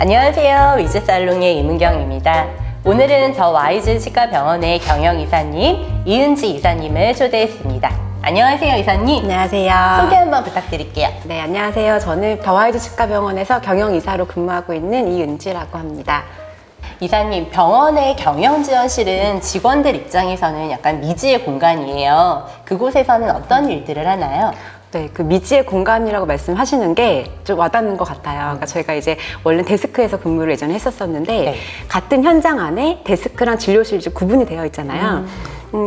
안녕하세요. 위즈살롱의 이문경입니다. 오늘은 더 와이즈 치과병원의 경영이사님 이은지 이사님을 초대했습니다. 안녕하세요, 이사님. 안녕하세요. 소개 한번 부탁드릴게요. 네, 안녕하세요. 저는 더와이즈 치과병원에서 경영이사로 근무하고 있는 이은지라고 합니다. 이사님, 병원의 경영지원실은 직원들 입장에서는 약간 미지의 공간이에요. 그곳에서는 어떤 일들을 하나요? 네, 그 미지의 공간이라고 말씀하시는 게 좀 와닿는 것 같아요. 그러니까 저희가 이제 원래 데스크에서 근무를 예전에 했었었는데 네. 같은 현장 안에 데스크랑 진료실이 좀 구분이 되어 있잖아요.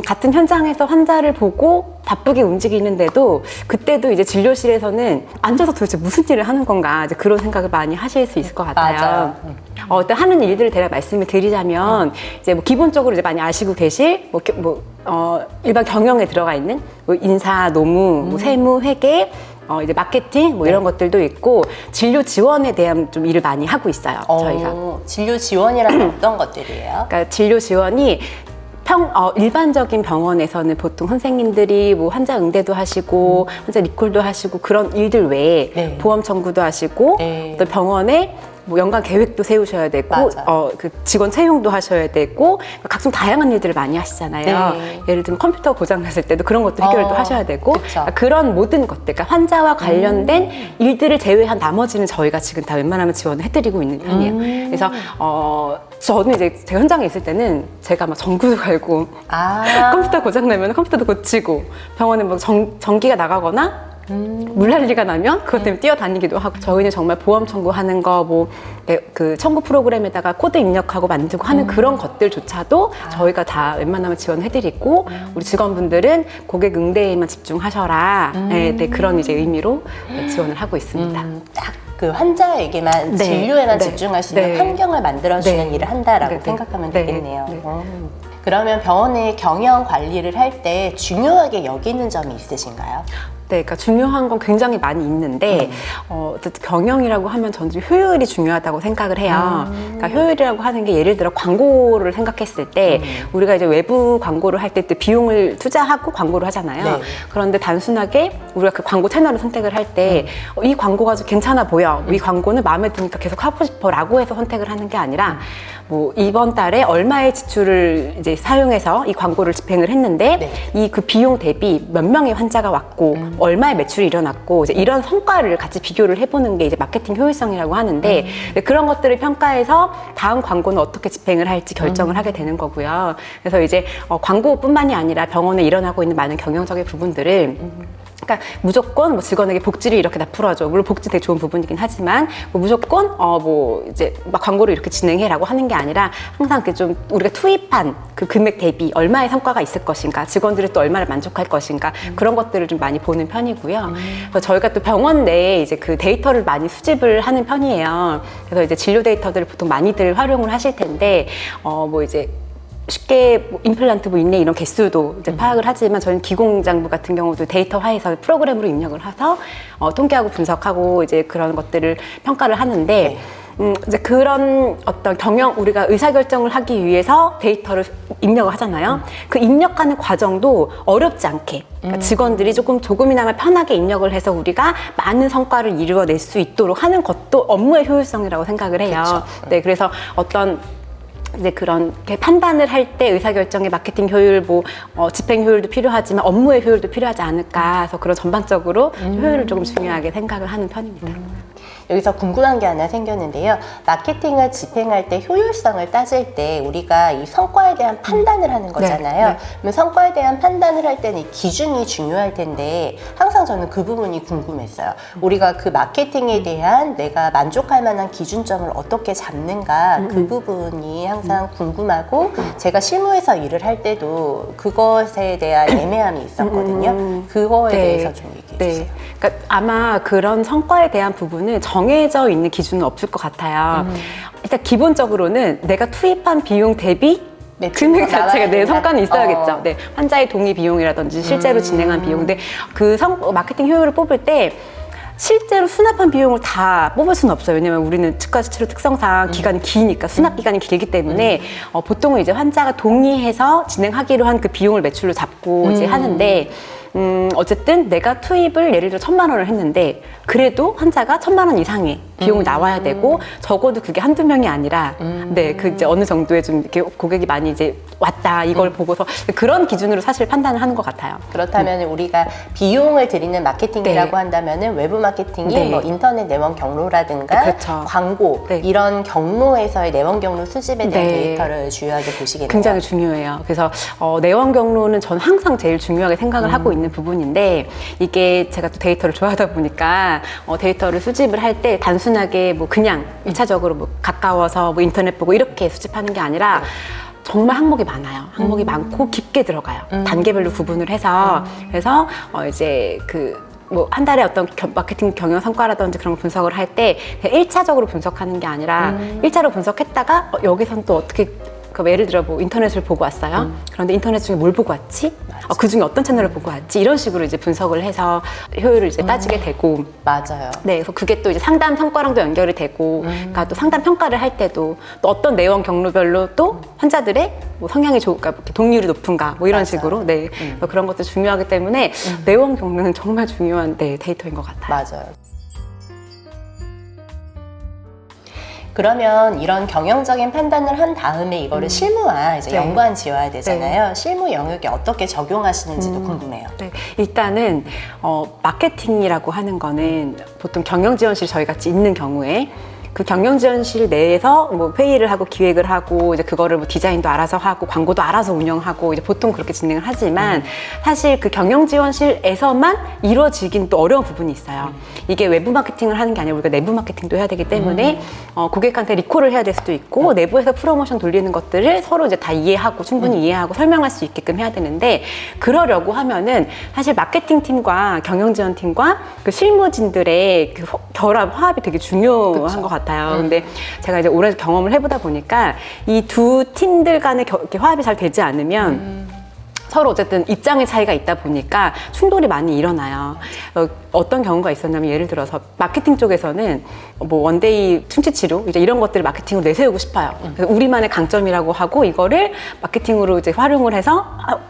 같은 현장에서 환자를 보고 바쁘게 움직이는데도 그때도 이제 진료실에서는 앉아서 도대체 무슨 일을 하는 건가 이제 그런 생각을 많이 하실 수 있을 것 같아요. 맞아요. 일단 하는 일들을 대략 말씀을 드리자면 이제 뭐 기본적으로 이제 많이 아시고 계실 일반 경영에 들어가 있는 뭐 인사, 노무, 뭐 세무, 회계, 이제 마케팅 뭐 이런 것들도 있고 진료 지원에 대한 좀 일을 많이 하고 있어요. 저희가. 진료 지원이라면 어떤 것들이에요? 그러니까 진료 지원이 일반적인 병원에서는 보통 선생님들이 뭐 환자 응대도 하시고 환자 리콜도 하시고 그런 일들 외에 네. 보험 청구도 하시고 네. 또 병원에 뭐 연간 계획도 세우셔야 되고 맞아. 그 직원 채용도 하셔야 되고 각종 다양한 일들을 많이 하시잖아요. 네. 예를 들면 컴퓨터 고장 났을 때도 그런 것도 해결도 하셔야 되고 그쵸. 그런 모든 것들, 그러니까 환자와 관련된 일들을 제외한 나머지는 저희가 지금 다 웬만하면 지원을 해드리고 있는 편이에요. 그래서 저는 이제 제 현장에 있을 때는 제가 막 전구도 갈고 컴퓨터 고장 나면 컴퓨터도 고치고 병원에 뭐 전기가 나가거나 물난리가 나면 그것 때문에 뛰어다니기도 하고 저희는 정말 보험 청구하는 거 그 청구 프로그램에다가 코드 입력하고 만들고 하는 그런 것들조차도 저희가 다 웬만하면 지원해드리고 우리 직원분들은 고객 응대에만 집중하셔라 네, 그런 이제 의미로 지원을 하고 있습니다. 딱 그 환자에게만 네. 진료에만 네. 집중할 수 있는 네. 환경을 만들어주는 네. 일을 한다라고 네. 생각하면 네. 되겠네요. 네. 그러면 병원의 경영 관리를 할 때 중요하게 여기는 점이 있으신가요? 네, 그러니까 중요한 건 굉장히 많이 있는데 어쨌든 경영이라고 하면 저는 좀 효율이 중요하다고 생각을 해요. 그러니까 효율이라고 하는 게 예를 들어 광고를 생각했을 때 우리가 이제 외부 광고를 할 때 또 비용을 투자하고 광고를 하잖아요. 네. 그런데 단순하게 우리가 그 광고 채널을 선택을 할 때 이 광고가 좀 괜찮아 보여, 이 광고는 마음에 드니까 계속 하고 싶어라고 해서 선택을 하는 게 아니라 뭐 이번 달에 얼마의 지출을 이제 사용해서 이 광고를 집행을 했는데 네. 이 그 비용 대비 몇 명의 환자가 왔고 얼마의 매출이 일어났고 이제 이런 성과를 같이 비교를 해보는 게 이제 마케팅 효율성이라고 하는데 그런 것들을 평가해서 다음 광고는 어떻게 집행을 할지 결정을 하게 되는 거고요. 그래서 이제 광고뿐만이 아니라 병원에 일어나고 있는 많은 경영적인 부분들을 그러니까 무조건 뭐 직원에게 복지를 이렇게 다 풀어줘. 물론 복지 되게 좋은 부분이긴 하지만 뭐 무조건 뭐 이제 막 광고를 이렇게 진행해라고 하는 게 아니라 항상 그 좀 우리가 투입한 그 금액 대비 얼마의 성과가 있을 것인가, 직원들이 또 얼마나 만족할 것인가 그런 것들을 좀 많이 보는 편이고요. 그래서 저희가 또 병원 내에 이제 그 데이터를 많이 수집을 하는 편이에요. 그래서 이제 진료 데이터들을 보통 많이들 활용을 하실 텐데 뭐 이제 쉽게 뭐 임플란트 뭐 있네 이런 개수도 이제 파악을 하지만 저희는 기공장부 같은 경우도 데이터화해서 프로그램으로 입력을 해서 통계하고 분석하고 이제 그런 것들을 평가를 하는데 이제 그런 어떤 우리가 의사결정을 하기 위해서 데이터를 입력을 하잖아요. 그 입력하는 과정도 어렵지 않게 그러니까 직원들이 조금이나마 편하게 입력을 해서 우리가 많은 성과를 이루어낼 수 있도록 하는 것도 업무의 효율성이라고 생각을 해요. 그렇죠. 네, 그래서 이제 그런 판단을 할 때 의사결정의 마케팅 효율, 집행 효율도 필요하지만 업무의 효율도 필요하지 않을까 해서 그런 전반적으로 효율을 조금 중요하게 생각을 하는 편입니다. 여기서 궁금한 게 하나 생겼는데요. 마케팅을 집행할 때 효율성을 따질 때 우리가 이 성과에 대한 판단을 하는 거잖아요. 네. 그러면 성과에 대한 판단을 할 때는 이 기준이 중요할 텐데 항상 저는 그 부분이 궁금했어요. 우리가 그 마케팅에 대한 내가 만족할 만한 기준점을 어떻게 잡는가 그 부분이 항상 궁금하고 제가 실무에서 일을 할 때도 그것에 대한 애매함이 있었거든요. 그거에 대해서 좀 얘기해 주세요. 그러니까 아마 그런 성과에 대한 부분은 정해져 있는 기준은 없을 것 같아요. 일단 기본적으로는 내가 투입한 비용 대비 금액 자체가 내 성과는 있어야겠죠. 네, 환자의 동의 비용이라든지 실제로 진행한 비용. 근데 그 마케팅 효율을 뽑을 때 실제로 수납한 비용을 다 뽑을 수는 없어요. 왜냐면 우리는 치과 치료 특성상 기간이 기니까 수납 기간이 길기 때문에 보통은 이제 환자가 동의해서 진행하기로 한 그 비용을 매출로 잡고 이제 하는데 어쨌든 내가 투입을 예를 들어 1,000만 원을 했는데 그래도 환자가 1,000만 원 이상의 비용이 나와야 되고 적어도 그게 한두 명이 아니라 네, 그 이제 어느 정도의 좀 이렇게 고객이 많이 이제 왔다 이걸 보고서 그런 기준으로 사실 판단을 하는 것 같아요. 그렇다면 우리가 비용을 들이는 마케팅이라고 네. 한다면은 외부 마케팅이 네. 뭐 인터넷 내원 경로라든가 그렇죠. 광고 네. 이런 경로에서의 내원 경로 수집에 대한 네. 데이터를 중요하게 보시겠네요. 굉장히 중요해요. 그래서 내원 경로는 저는 항상 제일 중요하게 생각을 하고 있는 부분인데 이게 제가 또 데이터를 좋아하다 보니까 데이터를 수집을 할 때 단순하게 뭐 그냥 2차적으로 뭐 가까워서 뭐 인터넷 보고 이렇게 수집하는 게 아니라 정말 항목이 많아요. 항목이 많고 깊게 들어가요. 단계별로 구분을 해서 그래서 이제 뭐 한 달에 어떤 마케팅 경영 성과라든지 그런 걸 분석을 할 때 1차적으로 분석하는 게 아니라 1차로 분석했다가 여기선 또 어떻게 예를 들어 뭐 인터넷을 보고 왔어요. 그런데 인터넷 중에 뭘 보고 왔지? 그 중에 어떤 채널을 보고 왔지? 이런 식으로 이제 분석을 해서 효율을 이제 따지게 되고. 맞아요. 네, 그래서 그게 또 이제 상담 성과랑도 연결이 되고, 그러니까 또 상담 평가를 할 때도 또 어떤 내원 경로별로 또 환자들의 뭐 성향이 좋을까, 뭐 동률이 높은가, 뭐 이런 맞아요. 식으로. 네, 그런 것도 중요하기 때문에 내원 경로는 정말 중요한 데이터인 것 같아요. 맞아요. 그러면 이런 경영적인 판단을 한 다음에 이거를 실무와 이제 네. 연관 지어야 되잖아요. 실무 영역에 어떻게 적용하시는지도 궁금해요. 네, 일단은 마케팅이라고 하는 거는 보통 경영지원실 저희 같이 있는 경우에 그 경영지원실 내에서 뭐 회의를 하고 기획을 하고 이제 그거를 뭐 디자인도 알아서 하고 광고도 알아서 운영하고 이제 보통 그렇게 진행을 하지만 사실 그 경영지원실에서만 이루어지긴 또 어려운 부분이 있어요. 이게 외부 마케팅을 하는 게 아니라 우리가 내부 마케팅도 해야 되기 때문에 고객한테 리콜을 해야 될 수도 있고 내부에서 프로모션 돌리는 것들을 서로 이제 다 이해하고 충분히 이해하고 설명할 수 있게끔 해야 되는데 그러려고 하면은 사실 마케팅팀과 경영지원팀과 그 실무진들의 그 결합, 화합이 되게 중요한 그쵸. 것 같아요. 근데 제가 이제 오래 경험을 해보다 보니까 이 두 팀들 간의 이렇게 화합이 잘 되지 않으면 서로 어쨌든 입장의 차이가 있다 보니까 충돌이 많이 일어나요. 어떤 경우가 있었냐면 예를 들어서 마케팅 쪽에서는 뭐 원데이 충치치료 이제 이런 것들을 마케팅으로 내세우고 싶어요. 그래서 우리만의 강점이라고 하고 이거를 마케팅으로 이제 활용을 해서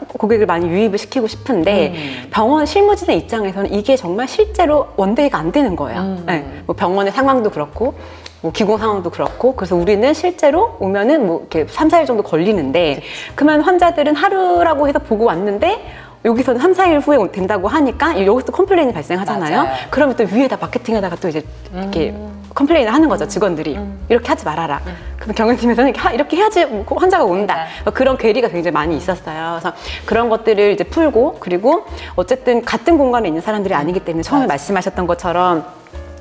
고객을 많이 유입을 시키고 싶은데 병원 실무진의 입장에서는 이게 정말 실제로 원데이가 안 되는 거예요. 네. 뭐 병원의 상황도 그렇고 뭐 기공 상황도 그렇고 그래서 우리는 실제로 오면은 뭐 이렇게 3, 4일 정도 걸리는데 그러면 환자들은 하루라고 해서 보고 왔는데 여기서는 3, 4일 후에 된다고 하니까 여기서 컴플레인이 발생하잖아요. 맞아요. 그러면 또 위에다 마케팅에다가 또 이제 이렇게 컴플레인을 하는 거죠. 직원들이 이렇게 하지 말아라. 그럼 경영팀에서는 이렇게 해야지 환자가 온다. 그런 괴리가 굉장히 많이 있었어요. 그래서 그런 것들을 이제 풀고 그리고 어쨌든 같은 공간에 있는 사람들이 아니기 때문에 처음에 말씀하셨던 것처럼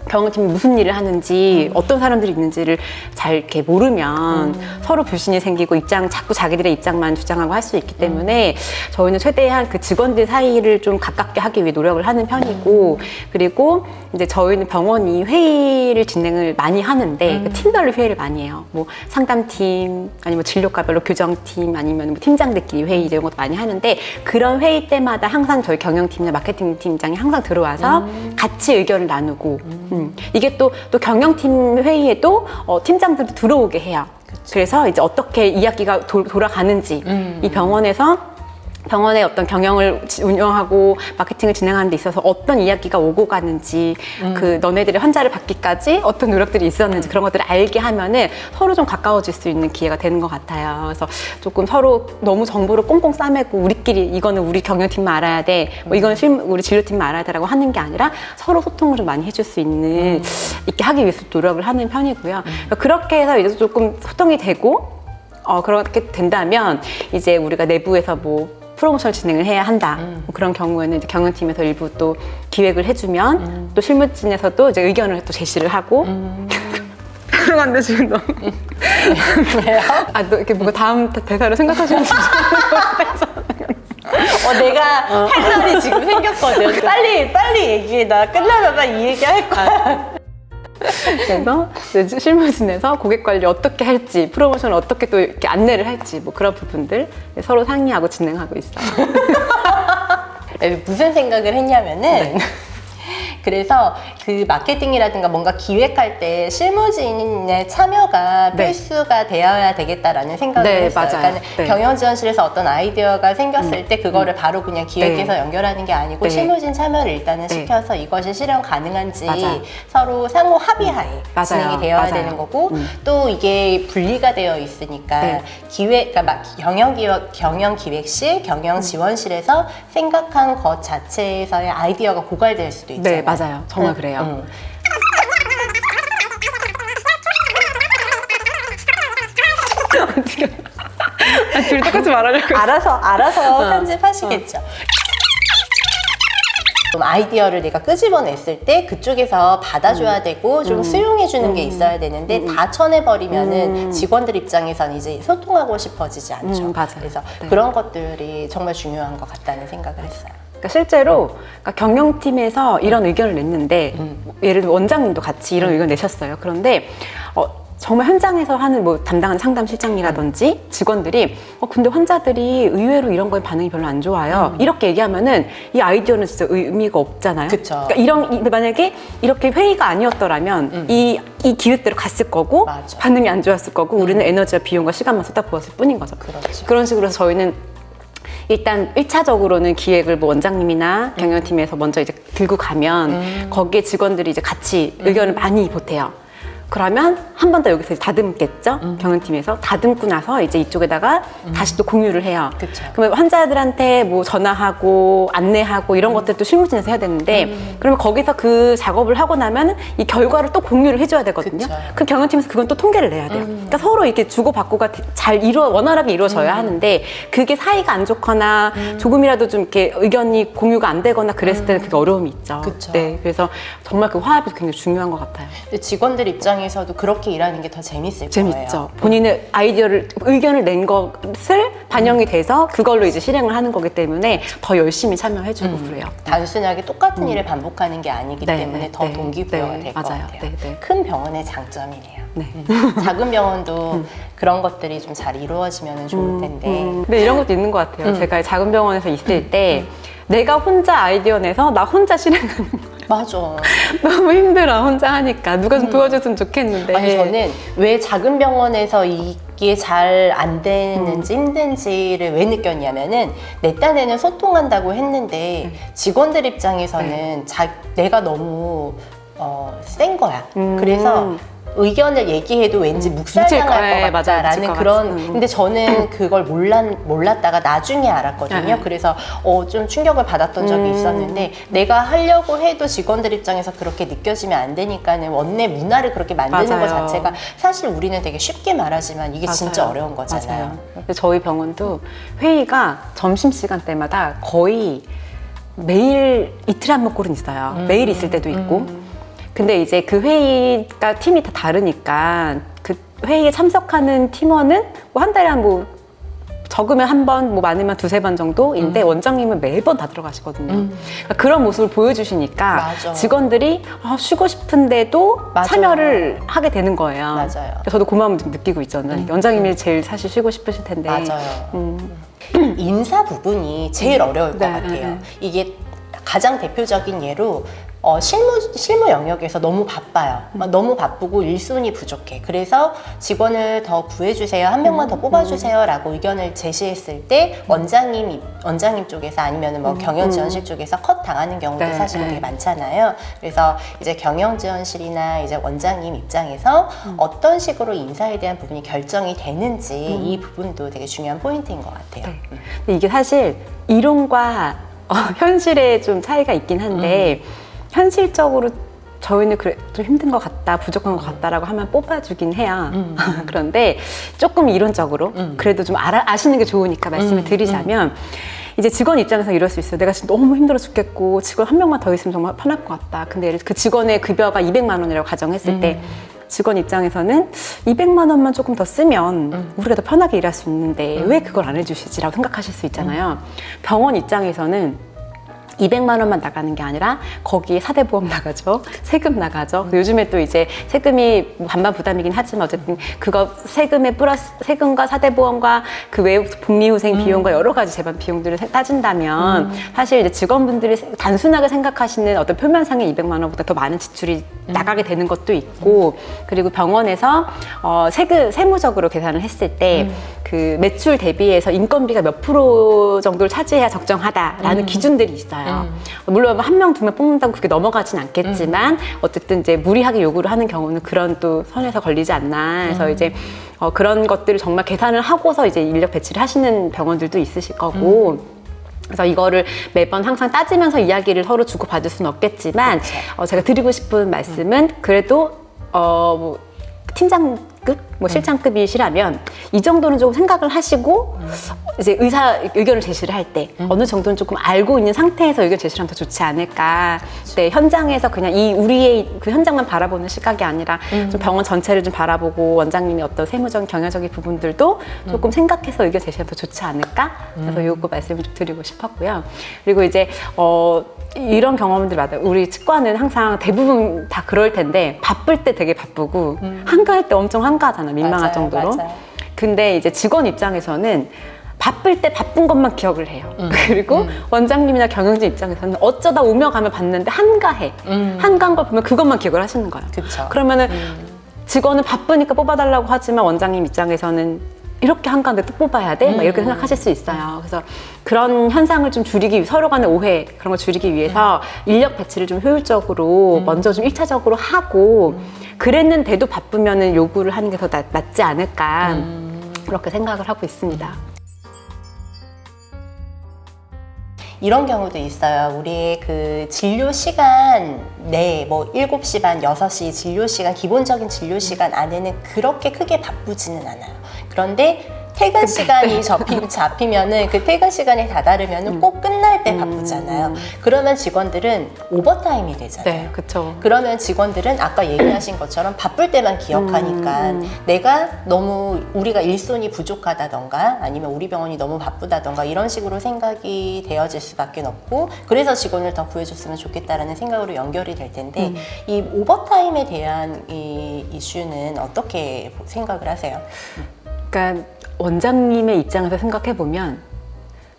경영팀이 무슨 일을 하는지 어떤 사람들이 있는지를 잘 이렇게 모르면 서로 불신이 생기고 자꾸 자기들의 입장만 주장하고 할 수 있기 때문에 저희는 최대한 그 직원들 사이를 좀 가깝게 하기 위해 노력을 하는 편이고 그리고 이제 저희는 병원이 회의를 진행을 많이 하는데 그 팀별로 회의를 많이 해요. 뭐 상담팀 아니면 진료과별로 교정팀 아니면 뭐 팀장들끼리 회의 이런 것도 많이 하는데 그런 회의 때마다 항상 저희 경영팀이나 마케팅 팀장이 항상 들어와서 같이 의견을 나누고 이게 또 경영팀 회의에도 팀장들도 들어오게 해요. 그래서 이제 어떻게 이야기가 돌아가는지 이 병원의 어떤 경영을 운영하고 마케팅을 진행하는 데 있어서 어떤 이야기가 오고 가는지 그 너네들의 환자를 받기까지 어떤 노력들이 있었는지 그런 것들을 알게 하면은 서로 좀 가까워질 수 있는 기회가 되는 것 같아요. 그래서 조금 서로 너무 정보를 꽁꽁 싸매고 우리끼리 이거는 우리 경영팀만 알아야 돼, 뭐 이거는 우리 진료팀만 알아야 돼라고 하는 게 아니라 서로 소통을 좀 많이 해줄 수 있게 하기 위해서 노력을 하는 편이고요. 그렇게 해서 이제 조금 소통이 되고 그렇게 된다면 이제 우리가 내부에서 뭐 프로모션을 진행을 해야 한다. 그런 경우에는 이제 경영팀에서 일부 또 기획을 해주면 또 실무진에서도 이제 의견을 또 제시를 하고. 죄송한데 지금 너무. 왜요? 또 이렇게 뭔가 다음 대사를 생각하시는 분. 내가 할 말이 지금 생겼거든. 빨리 얘기해. 나 끝나면 이 얘기 할 거야. 그래서 이제 실무진에서 고객 관리 어떻게 할지, 프로모션을 어떻게 또 이렇게 안내를 할지, 뭐 그런 부분들 서로 상의하고 진행하고 있어요. 무슨 생각을 했냐면은 그래서 그 마케팅이라든가 뭔가 기획할 때 실무진의 참여가 네. 필수가 되어야 되겠다라는 생각을 네, 했어요. 맞아요. 그러니까 네. 경영지원실에서 어떤 아이디어가 생겼을 때 그거를 바로 그냥 기획해서 네. 연결하는 게 아니고 네. 실무진 참여를 일단은 네. 시켜서 이것이 실현 가능한지 맞아요. 서로 상호 합의하에 맞아요. 진행이 되어야 맞아요. 되는 거고 또 이게 분리가 되어 있으니까 네. 그러니까 경영기획실, 경영지원실에서 생각한 것 자체에서의 아이디어가 고갈될 수도 있잖아요. 네, 맞아요. 정말 그래요. 둘이 똑같이 말하려고. 알아서 편집하시겠죠. 좀 아이디어를 내가 끄집어냈을 때 그쪽에서 받아줘야 되고 좀 수용해주는 게 있어야 되는데 다 쳐내버리면은 직원들 입장에선 이제 소통하고 싶어지지 않죠. 맞아요. 그래서 네. 그런 것들이 정말 중요한 것 같다는 생각을 했어요. 그러니까 실제로 그러니까 경영팀에서 이런 의견을 냈는데 예를 들면 원장님도 같이 이런 의견 내셨어요. 그런데 정말 현장에서 하는 뭐 담당하는 상담실장이라든지 직원들이 근데 환자들이 의외로 이런 거에 반응이 별로 안 좋아요. 이렇게 얘기하면은 이 아이디어는 진짜 의미가 없잖아요. 그쵸. 그러니까 만약에 이렇게 회의가 아니었더라면 이 기획대로 갔을 거고 맞아. 반응이 안 좋았을 거고 우리는 에너지와 비용과 시간만 쏟아부었을 뿐인 거죠. 그렇죠. 그런 식으로 해서 저희는 일단 1차적으로는 기획을 뭐 원장님이나 경영팀에서 먼저 이제 들고 가면 거기에 직원들이 이제 같이 의견을 많이 보태요. 그러면 한 번 더 여기서 다듬겠죠? 경영팀에서 다듬고 나서 이제 이쪽에다가 다시 또 공유를 해요. 그쵸. 그러면 환자들한테 뭐 전화하고 안내하고 이런 것들도 실무진에서 해야 되는데 그러면 거기서 그 작업을 하고 나면 이 결과를 또 공유를 해줘야 되거든요. 그쵸. 그럼 경영팀에서 그건 또 통계를 내야 돼요. 그러니까 서로 이렇게 주고받고가 잘 원활하게 이루어져야 하는데 그게 사이가 안 좋거나 조금이라도 좀 이렇게 의견이 공유가 안 되거나 그랬을 때는 그게 어려움이 있죠. 그쵸. 네, 그래서 정말 그 화합이 굉장히 중요한 것 같아요. 근데 직원들 입장에서도 그렇게 일하는 게 더 재밌을 거예요. 재밌죠. 본인의 의견을 낸 것을 반영이 돼서 그걸로 이제 실행을 하는 거기 때문에 더 열심히 참여해주고 그래요. 단순하게 똑같은 일을 반복하는 게 아니기 네, 때문에 네, 더 네. 동기부여가 네, 될 것 맞아요. 같아요. 네, 네. 큰 병원의 장점이네요. 네. 작은 병원도 그런 것들이 좀 잘 이루어지면 좋을 텐데. 근데 이런 것도 있는 것 같아요. 제가 작은 병원에서 있을 때 내가 혼자 아이디어 내서 나 혼자 실행하는 거. 맞아. 너무 힘들어 혼자 하니까 누가 좀 도와줬으면 좋겠는데. 아니 저는 왜 작은 병원에서 이게 잘 안 되는지 힘든지를 왜 느꼈냐면은 내 딴에는 소통한다고 했는데 직원들 입장에서는 내가 너무 센 거야. 그래서 의견을 얘기해도 왠지 묵살당할 것 같다라는 그런. 근데 저는 그걸 몰랐다가 나중에 알았거든요. 그래서 좀 충격을 받았던 적이 있었는데 내가 하려고 해도 직원들 입장에서 그렇게 느껴지면 안 되니까는 원내 문화를 그렇게 만드는 맞아요. 것 자체가 사실 우리는 되게 쉽게 말하지만 이게 맞아요. 진짜 어려운 거잖아요. 맞아요. 근데 저희 병원도 회의가 점심시간 때마다 거의 매일 이틀에 한 번 꼴은 있어요. 매일 있을 때도 있고. 근데 이제 그 회의가 팀이 다 다르니까 그 회의에 참석하는 팀원은 뭐 한 달에 뭐 적으면 한 번, 뭐 많으면 두세 번 정도인데 원장님은 매번 다 들어가시거든요. 그러니까 그런 모습을 보여주시니까 맞아. 직원들이 쉬고 싶은데도 맞아요. 참여를 하게 되는 거예요. 맞아요. 저도 고마움을 좀 느끼고 있잖아요. 원장님이 제일 사실 쉬고 싶으실 텐데. 맞아요. 인사 부분이 제일 어려울 것 네, 같아요. 네. 이게 가장 대표적인 예로 실무 영역에서 너무 바빠요. 너무 바쁘고 일손이 부족해. 그래서 직원을 더 구해주세요. 한 명만 더 뽑아주세요. 라고 의견을 제시했을 때 원장님 쪽에서 아니면 뭐 경영지원실 쪽에서 컷 당하는 경우도 네, 사실은 네. 되게 많잖아요. 그래서 이제 경영지원실이나 이제 원장님 입장에서 어떤 식으로 인사에 대한 부분이 결정이 되는지 이 부분도 되게 중요한 포인트인 것 같아요. 네. 근데 이게 사실 이론과 현실에 좀 차이가 있긴 한데 현실적으로 저희는 그래 좀 힘든 것 같다, 부족한 것 같다라고 하면 뽑아주긴 해요. 그런데 조금 이론적으로 그래도 좀 아시는 게 좋으니까 말씀을 드리자면 이제 직원 입장에서 이럴 수 있어요. 내가 지금 너무 힘들어 죽겠고 직원 한 명만 더 있으면 정말 편할 것 같다. 근데 그 직원의 급여가 200만 원이라고 가정했을 때 직원 입장에서는 200만 원만 조금 더 쓰면 우리가 더 편하게 일할 수 있는데 왜 그걸 안 해주시지라고 생각하실 수 있잖아요. 병원 입장에서는 200만 원만 나가는 게 아니라 거기에 4대 보험 나가죠. 세금 나가죠. 요즘에 또 이제 세금이 반반 부담이긴 하지만 어쨌든 그거 세금에 플러스 세금과 4대 보험과 그 외 복리후생 비용과 여러 가지 재반 비용들을 따진다면 사실 이제 직원분들이 단순하게 생각하시는 어떤 표면상의 200만 원보다 더 많은 지출이 나가게 되는 것도 있고 그리고 병원에서 세무적으로 계산을 했을 때 그 매출 대비해서 인건비가 몇 프로 정도를 차지해야 적정하다라는 기준들이 있어요. 물론 한 명, 두 명 뽑는다고 그게 넘어가진 않겠지만 어쨌든 이제 무리하게 요구를 하는 경우는 그런 또 선에서 걸리지 않나 해서 이제 그런 것들을 정말 계산을 하고서 이제 인력 배치를 하시는 병원들도 있으실 거고 그래서 이거를 매번 항상 따지면서 이야기를 서로 주고받을 수는 없겠지만 제가 드리고 싶은 말씀은 그래도 뭐 팀장급, 뭐 실장급이시라면 이 정도는 조금 생각을 하시고 이제 의견을 제시를 할 때 어느 정도는 조금 알고 있는 상태에서 의견 제시를 하면 더 좋지 않을까. 네, 현장에서 그냥 우리의 그 현장만 바라보는 시각이 아니라 좀 병원 전체를 좀 바라보고 원장님이 어떤 세무적인 경영적인 부분들도 조금 생각해서 의견 제시하면 더 좋지 않을까. 그래서 요거 말씀을 좀 드리고 싶었고요. 그리고 이제 이런 경험들마다 우리 치과는 항상 대부분 다 그럴 텐데 바쁠 때 되게 바쁘고 한가할 때 엄청 한가하잖아. 민망할 맞아요, 정도로. 맞아요. 근데 이제 직원 입장에서는 바쁠 때 바쁜 것만 기억을 해요. 그리고 원장님이나 경영진 입장에서는 어쩌다 오며 가며 봤는데 한가해. 한가한 걸 보면 그것만 기억을 하시는 거예요. 그쵸. 그러면은 직원은 바쁘니까 뽑아달라고 하지만 원장님 입장에서는 이렇게 한가한데 또 뽑아야 돼? 막 이렇게 생각하실 수 있어요. 그래서 그런 현상을 좀 줄이기 위해 서로 간의 오해 그런 걸 줄이기 위해서 인력 배치를 좀 효율적으로 먼저 좀 1차적으로 하고 그랬는데도 바쁘면은 요구를 하는 게 더 낫지 않을까 그렇게 생각을 하고 있습니다. 이런 경우도 있어요. 우리의 그 진료 시간 뭐 7시 반, 6시 진료 시간, 기본적인 진료 시간 안에는 그렇게 크게 바쁘지는 않아요. 그런데 퇴근 시간이 잡히면은 그 퇴근 시간에 다다르면은 꼭 끝날 때 바쁘잖아요. 그러면 직원들은 오버타임이 되잖아요. 네, 그렇죠. 그러면 직원들은 아까 얘기하신 것처럼 바쁠 때만 기억하니까 내가 너무 우리가 일손이 부족하다던가 아니면 우리 병원이 너무 바쁘다던가 이런 식으로 생각이 되어질 수밖에 없고 그래서 직원을 더 구해줬으면 좋겠다라는 생각으로 연결이 될 텐데 이 오버타임에 대한 이 이슈는 어떻게 생각을 하세요? 그러니까 원장님의 입장에서 생각해보면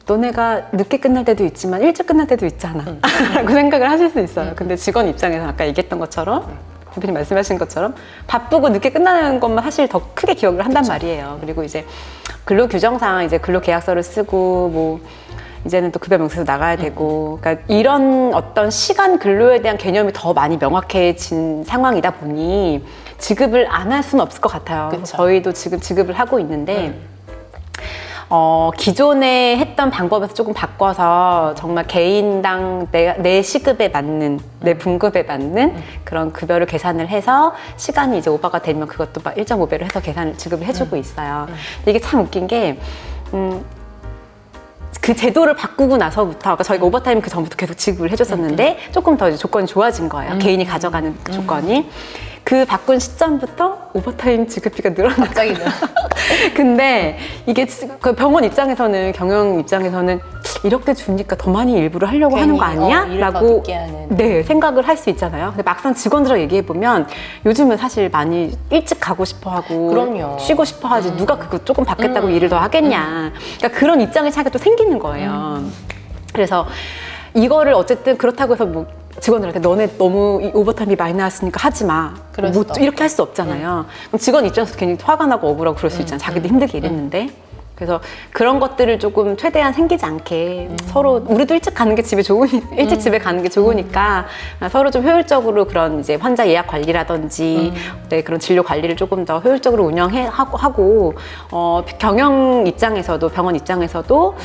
너네가 늦게 끝날 때도 있지만 일찍 끝날 때도 있잖아 라고 생각을 하실 수 있어요. 근데 직원 입장에서 아까 얘기했던 것처럼 대표님 말씀하신 것처럼 바쁘고 늦게 끝나는 것만 사실 더 크게 기억을 한단 말이에요. 그리고 이제 근로규정상 이제 근로계약서를 쓰고 뭐 이제는 또 급여 명세서 나가야 되고 그러니까 이런 어떤 시간 근로에 대한 개념이 더 많이 명확해진 상황이다 보니 지급을 안 할 수는 없을 것 같아요. 그쵸. 저희도 지금 지급을 하고 있는데 기존에 했던 방법에서 조금 바꿔서 정말 개인당 내 시급에 맞는 내 분급에 맞는 그런 급여를 계산을 해서 시간이 이제 오버가 되면 그것도 막 1.5배로 해서 계산을 지급을 해주고 있어요. 근데 이게 참 웃긴 게 그 제도를 바꾸고 나서부터 그러니까 저희가 오버타임 그 전부터 계속 지급을 해줬었는데 조금 더 이제 조건이 좋아진 거예요. 개인이 가져가는 그 조건이. 그 바꾼 시점부터 오버타임 지급비가 늘어나. 갑자기 근데 이게 그 병원 입장에서는 경영 입장에서는 이렇게 주니까 더 많이 일부러 하려고 하는 거 아니야? 라고 네, 생각을 할 수 있잖아요. 근데 막상 직원들하고 얘기해보면 요즘은 사실 많이 일찍 가고 싶어 하고 그럼요. 쉬고 싶어 하지 누가 그거 조금 받겠다고 일을 더 하겠냐. 그러니까 그런 입장의 차이가 또 생기는 거예요. 그래서 이거를 어쨌든 그렇다고 해서 뭐 직원들한테 너네 너무 오버타임이 많이 나왔으니까 하지 마. 뭐 이렇게 할 수 없잖아요. 그럼 직원 입장에서 괜히 화가 나고 억울하고 그럴 수 있잖아요. 자기도 힘들게 일했는데. 그래서 그런 것들을 조금 최대한 생기지 않게 서로 우리도 일찍 가는 게 일찍 집에 가는 게 좋으니까 서로 좀 효율적으로 그런 이제 환자 예약 관리라든지 네, 그런 진료 관리를 조금 더 효율적으로 하고 경영 입장에서도 병원 입장에서도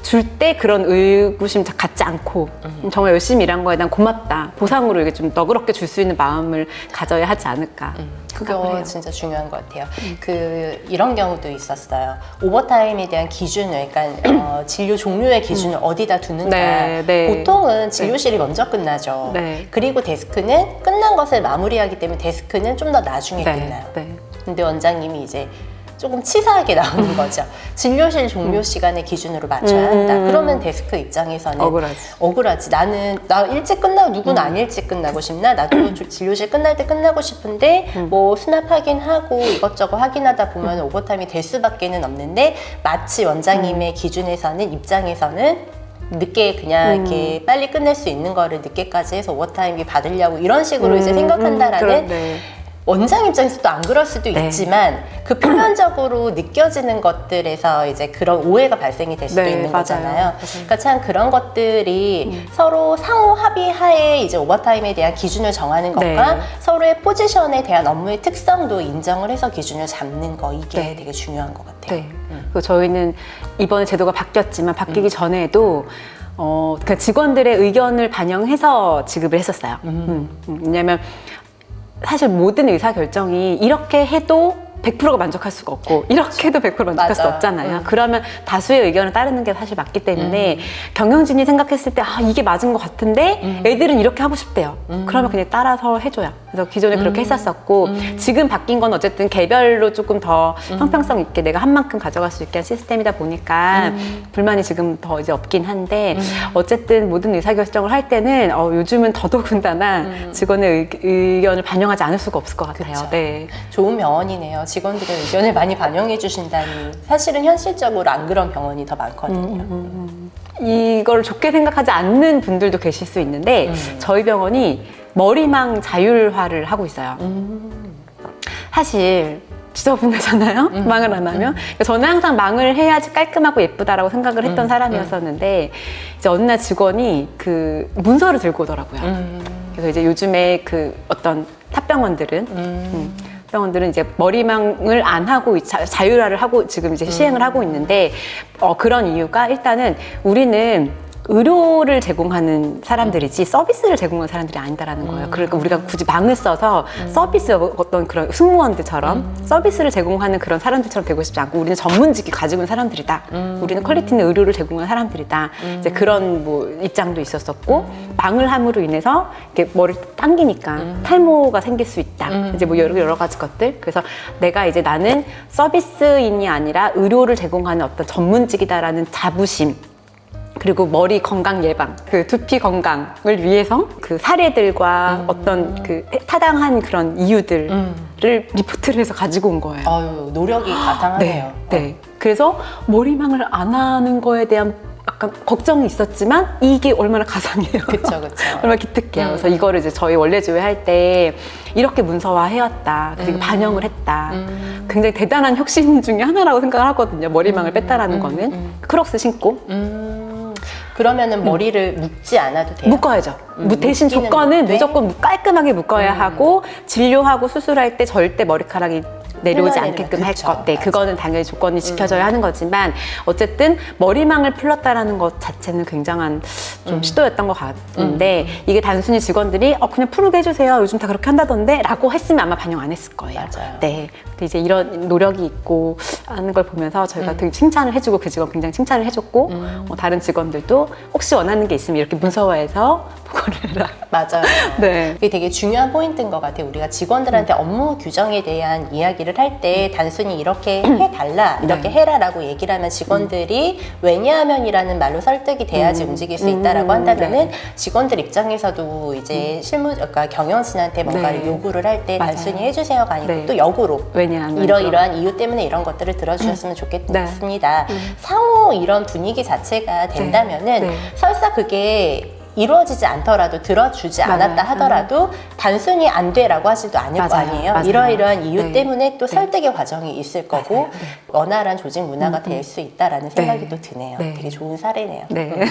줄 때 그런 의구심 갖지 않고 정말 열심히 일한 거에 대한 고맙다 보상으로 이게 좀 너그럽게 줄 수 있는 마음을 가져야 하지 않을까. 그거 진짜 중요한 것 같아요. 이런 경우도 있었어요. 오버타임에 대한 기준을, 그러니까 진료 종류의 기준을 어디다 두는가. 네. 보통은 진료실이 먼저 끝나죠. 네. 그리고 데스크는 끝난 것을 마무리하기 때문에 데스크는 좀 더 나중에 끝나요. 근데 원장님이 이제 조금 치사하게 나오는 거죠. 진료실 종료 시간에 기준으로 맞춰야 한다. 그러면 데스크 입장에서는 억울하지. 나는 나 일찍 끝나고 누구는 안 일찍 끝나고 싶나? 나도 진료실 끝날 때 끝나고 싶은데 뭐 수납 확인하고 이것저것 확인하다 보면 오버타임이 될 수밖에는 없는데 마치 원장님의 기준에서는 입장에서는 늦게 그냥 이렇게 빨리 끝낼 수 있는 거를 늦게까지 해서 오버타임이 받으려고 이런 식으로 이제 생각한다라는 원장 입장에서도 안 그럴 수도 있지만 그 표면적으로 느껴지는 것들에서 이제 그런 오해가 발생이 될 수도 있는 거잖아요. 그러니까 참 그런 것들이 서로 상호 합의하에 이제 오버타임에 대한 기준을 정하는 것과 서로의 포지션에 대한 업무의 특성도 인정을 해서 기준을 잡는 거 이게 되게 중요한 것 같아요. 그리고 저희는 이번에 제도가 바뀌었지만 바뀌기 전에도 그 직원들의 의견을 반영해서 지급을 했었어요. 왜냐하면 사실 모든 의사결정이 이렇게 해도 100%가 만족할 수가 없고 이렇게 해도 100% 만족할 수 없잖아요. 그러면 다수의 의견을 따르는 게 사실 맞기 때문에 경영진이 생각했을 때 아 이게 맞은 것 같은데 애들은 이렇게 하고 싶대요. 그러면 그냥 따라서 해줘요. 그래서 기존에 그렇게 했었었고 지금 바뀐 건 어쨌든 개별로 조금 더 형평성 있게 내가 한 만큼 가져갈 수 있게 한 시스템이다 보니까 불만이 지금 더 이제 없긴 한데 어쨌든 모든 의사결정을 할 때는 요즘은 더더군다나 직원의 의견을 반영하지 않을 수가 없을 것 같아요. 네. 좋은 병원이네요. 직원들의 의견을 많이 반영해 주신다니 사실은 현실적으로 안 그런 병원이 더 많거든요. 이걸 좋게 생각하지 않는 분들도 계실 수 있는데 저희 병원이 머리망 자율화를 하고 있어요. 사실 지저분하잖아요. 망을 안 하면. 저는 항상 망을 해야지 깔끔하고 예쁘다라고 생각을 했던 사람이었었는데 이제 어느 날 직원이 그 문서를 들고 오더라고요. 그래서 이제 요즘에 그 어떤 탑병원들은 병원들은 이제 머리망을 안 하고 자율화를 하고 지금 이제 시행을 하고 있는데 그런 이유가 일단은 우리는 의료를 제공하는 사람들이지 서비스를 제공하는 사람들이 아니다라는 거예요. 그러니까 우리가 굳이 망을 써서 서비스 어떤 그런 승무원들처럼 서비스를 제공하는 그런 사람들처럼 되고 싶지 않고 우리는 전문직이 가지고 있는 사람들이다. 우리는 퀄리티 있는 의료를 제공하는 사람들이다. 이제 그런 뭐 입장도 있었었고 망을 함으로 인해서 이렇게 머리를 당기니까 탈모가 생길 수 있다. 이제 뭐 여러 가지 것들. 그래서 내가 이제 나는 서비스인이 아니라 의료를 제공하는 어떤 전문직이다라는 자부심. 그리고 머리 건강 예방, 그 두피 건강을 위해서 그 사례들과 어떤 그 타당한 그런 이유들을 리포트를 해서 가지고 온 거예요. 아유, 노력이 가상하네요. 네. 그래서 머리망을 안 하는 거에 대한 약간 걱정이 있었지만 이게 얼마나 가상해요. 그쵸. 얼마나 기특해요. 그래서 이거를 이제 저희 원래 조회할 때 이렇게 문서화 해왔다. 그리고 반영을 했다. 굉장히 대단한 혁신 중에 하나라고 생각을 하거든요. 머리망을 뺐다라는 거는. 크록스 신고. 그러면은 머리를 묶지 않아도 돼요? 묶어야죠. 대신 조건은 무조건 깔끔하게 묶어야 하고 진료하고 수술할 때 절대 머리카락이 내려오지 않게끔 할 것. 네, 그거는 당연히 조건이 지켜져야 하는 거지만 어쨌든 머리망을 풀었다라는 것 자체는 굉장한 좀 시도였던 것 같은데 이게 단순히 직원들이 그냥 풀게 해주세요. 요즘 다 그렇게 한다던데 라고 했으면 아마 반영 안 했을 거예요. 맞아요. 네. 근데 이제 이런 노력이 있고 하는 걸 보면서 저희가 되게 칭찬을 해주고 그 직원 굉장히 칭찬을 해줬고 다른 직원들도 혹시 원하는 게 있으면 이렇게 문서화해서 보고를 해라. 맞아요. 네. 이게 되게 중요한 포인트인 것 같아요. 우리가 직원들한테 업무 규정에 대한 이야기를 할 때 단순히 이렇게 해달라, 이렇게 해라라고 얘기를 하면 직원들이 왜냐하면이라는 말로 설득이 돼야지 움직일 수 있다라고 한다면은 직원들 입장에서도 이제 그러니까 경영진한테 뭔가를 요구를 할 때 단순히 해주세요가 아니고 또 역으로 왜냐하면 이러이러한 이유 때문에 이런 것들을 들어주셨으면 좋겠습니다. 상호 이런 분위기 자체가 된다면은 설사 그게 이루어지지 않더라도 들어주지 않았다 하더라도 단순히 안 돼라고 하지도 않을 거 아니에요. 이러이러한 이유 때문에 또 설득의 과정이 있을 거고 원활한 조직 문화가 될 수 있다라는 생각이 또 드네요. 되게 좋은 사례네요. 네.